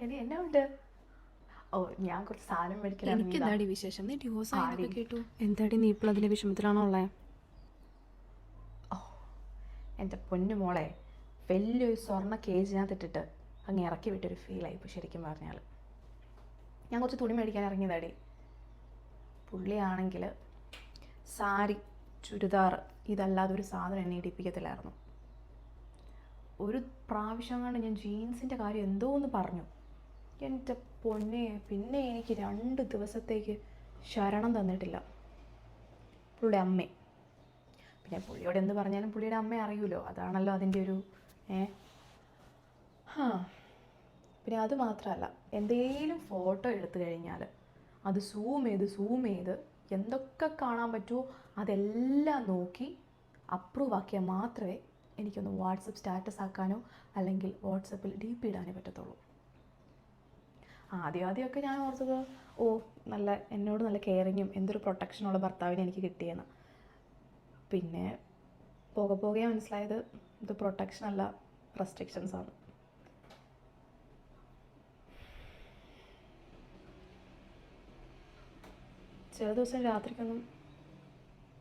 എടി എന്നാ ഉണ്ട്? ഓ, ഞാൻ കുറച്ച് സാധനം മേടിക്കാൻ എനിക്ക് ഇറങ്ങിയതാ. എന്താടി വിശേഷം? നീ ഡിവോഴ്സ് ആടി. ആയെന്നൊക്കെ കേട്ടു. എന്താടി നീ ഇപ്പോൾ അതിൻ്റെ വിഷമത്തിലാണോ ഉള്ളത്? ഓ, എൻ്റെ പൊന്നു മോളെ, വലിയൊരു സ്വർണ്ണ കേജിനകത്തിട്ടിട്ട് അങ്ങ് ഇറക്കി വിട്ടൊരു ഫീലായി ഇപ്പോൾ ശരിക്കും പറഞ്ഞാൽ. ഞാൻ കുറച്ച് തുണി മേടിക്കാൻ ഇറങ്ങിയതാടി. പുള്ളിയാണെങ്കിൽ സാരി, ചുരിദാർ ഇതല്ലാതെ ഒരു സാധനം എന്നെ ഇടിപ്പിക്കത്തില്ലായിരുന്നു. ഒരു പ്രാവശ്യം കൊണ്ട് ഞാൻ ജീൻസിൻ്റെ കാര്യം എന്തോ ഒന്ന് പറഞ്ഞു. എൻ്റെ പൊന്നെ, പിന്നെ എനിക്ക് 2 ദിവസത്തേക്ക് ശരണം തന്നിട്ടില്ല പുള്ളിയുടെ അമ്മ. പിന്നെ പുള്ളിയോട് എന്ത് പറഞ്ഞാലും പുള്ളിയുടെ അമ്മയെ അറിയുമല്ലോ, അതാണല്ലോ അതിൻ്റെ ഒരു പിന്നെ അത് മാത്രമല്ല, എന്തെങ്കിലും ഫോട്ടോ എടുത്തു കഴിഞ്ഞാൽ അത് സൂം ചെയ്ത് എന്തൊക്കെ കാണാൻ പറ്റുമോ അതെല്ലാം നോക്കി അപ്രൂവ് ആക്കിയാൽ മാത്രമേ എനിക്കൊന്ന് വാട്സപ്പ് സ്റ്റാറ്റസ് ആക്കാനോ അല്ലെങ്കിൽ വാട്സപ്പിൽ DP ഇടാനേ പറ്റത്തുള്ളൂ. ആദ്യമൊക്കെ ഞാൻ ഓർത്തത് എന്നോട് നല്ല കെയറിങ്ങും എന്തൊരു പ്രൊട്ടക്ഷനുള്ള ഭർത്താവിനെ എനിക്ക് കിട്ടിയെന്ന്. പിന്നെ പോകെ മനസ്സിലായത് ഇത് പ്രൊട്ടക്ഷനല്ല, റെസ്ട്രിക്ഷൻസാണ്. ചില ദിവസം രാത്രിക്കൊന്നും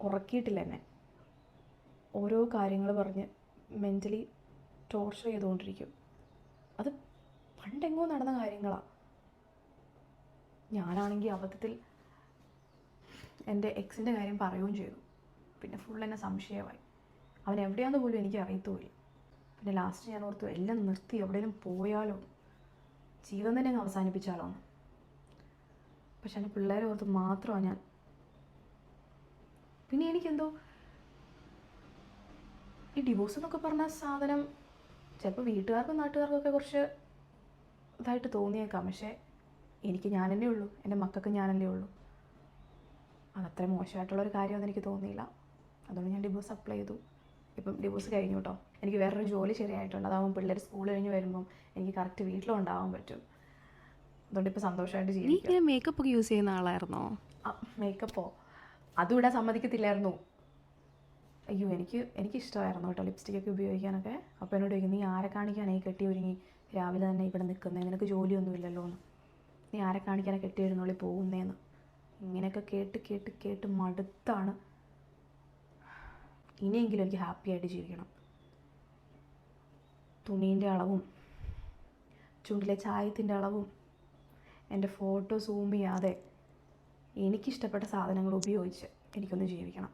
ഉറക്കിയിട്ടില്ല എന്നെ. ഓരോ കാര്യങ്ങൾ പറഞ്ഞ് മെൻ്റലി ടോർച്ചർ ചെയ്തുകൊണ്ടിരിക്കും. അത് പണ്ടെങ്ങോ നടന്ന കാര്യങ്ങളാണ്. ഞാനാണെങ്കിൽ അബദ്ധത്തിൽ എൻ്റെ എക്സിൻ്റെ കാര്യം പറയുകയും ചെയ്തു. പിന്നെ ഫുൾ എന്നെ സംശയമായി. അവൻ എവിടെയാണെന്ന് പോലും എനിക്ക് അറിയത്തുമില്ല. പിന്നെ ലാസ്റ്റ് ഞാൻ ഓർത്തു എല്ലാം നിർത്തി എവിടെയെങ്കിലും പോയാലോ, ജീവൻ തന്നെ അങ്ങ് അവസാനിപ്പിച്ചാലോ. പക്ഷെ എൻ്റെ പിള്ളേരെ ഓർത്ത് മാത്രമാണ് ഞാൻ. പിന്നെ എനിക്കെന്തോ ഈ ഡിവോഴ്സ് എന്നൊക്കെ പറഞ്ഞ സാധനം ചിലപ്പോൾ വീട്ടുകാർക്കും നാട്ടുകാർക്കൊക്കെ കുറച്ച് ഇതായിട്ട് തോന്നിയേക്കാം. പക്ഷേ എനിക്ക് ഞാനല്ലേ ഉള്ളൂ, എൻ്റെ മക്കൾക്ക് ഞാനല്ലേ ഉള്ളൂ. അതത്ര മോശമായിട്ടുള്ളൊരു കാര്യമൊന്നും എനിക്ക് തോന്നിയില്ല. അതുകൊണ്ട് ഞാൻ ഡിവോഴ്സ് അപ്ലൈ ചെയ്തു. ഇപ്പം ഡിവോഴ്സ് കഴിഞ്ഞു കേട്ടോ. എനിക്ക് വേറൊരു ജോലി ശരിയായിട്ടുണ്ട്. അതാവുമ്പോൾ പിള്ളേർ സ്കൂൾ കഴിഞ്ഞ് വരുമ്പം എനിക്ക് കറക്റ്റ് വീട്ടിലുണ്ടാവാൻ പറ്റും. അതുകൊണ്ട് ഇപ്പോൾ സന്തോഷമായിട്ട് നീ ജീവിക്കുക. ഇങ്ങനെ മേക്കപ്പ് ഒക്കെ യൂസ് ചെയ്യുന്ന ആളായിരുന്നോ? മേക്കപ്പോ അതും ഇടാൻ സമ്മതിക്കത്തില്ലായിരുന്നു. അയ്യോ, എനിക്കിഷ്ടമായിരുന്നു കേട്ടോ ലിപ്സ്റ്റിക്കൊക്കെ ഉപയോഗിക്കാനൊക്കെ. അപ്പോൾ എന്നോട് ചോദിക്കും, നീ ആരെ കാണിക്കാനായി കെട്ടി ഒരുങ്ങി രാവിലെ തന്നെ ഇവിടെ നിൽക്കുന്നത്, നിനക്ക് ജോലിയൊന്നുമില്ലല്ലോ എന്ന്. നീ ആരെ കാണിക്കാനാണ് കെട്ടി വരുന്നുള്ളിൽ പോകുന്നതെന്ന്. ഇങ്ങനെയൊക്കെ കേട്ട് മടുത്താണ്. ഇനിയെങ്കിലും എനിക്ക് ഹാപ്പി ആയിട്ട് ജീവിക്കണം. തുണീൻ്റെ അളവും ചുണ്ടിലെ ചായത്തിൻ്റെ അളവും എൻ്റെ ഫോട്ടോ സൂം ചെയ്യാതെ എനിക്കിഷ്ടപ്പെട്ട സാധനങ്ങൾ ഉപയോഗിച്ച് എനിക്കൊന്ന് ജീവിക്കണം.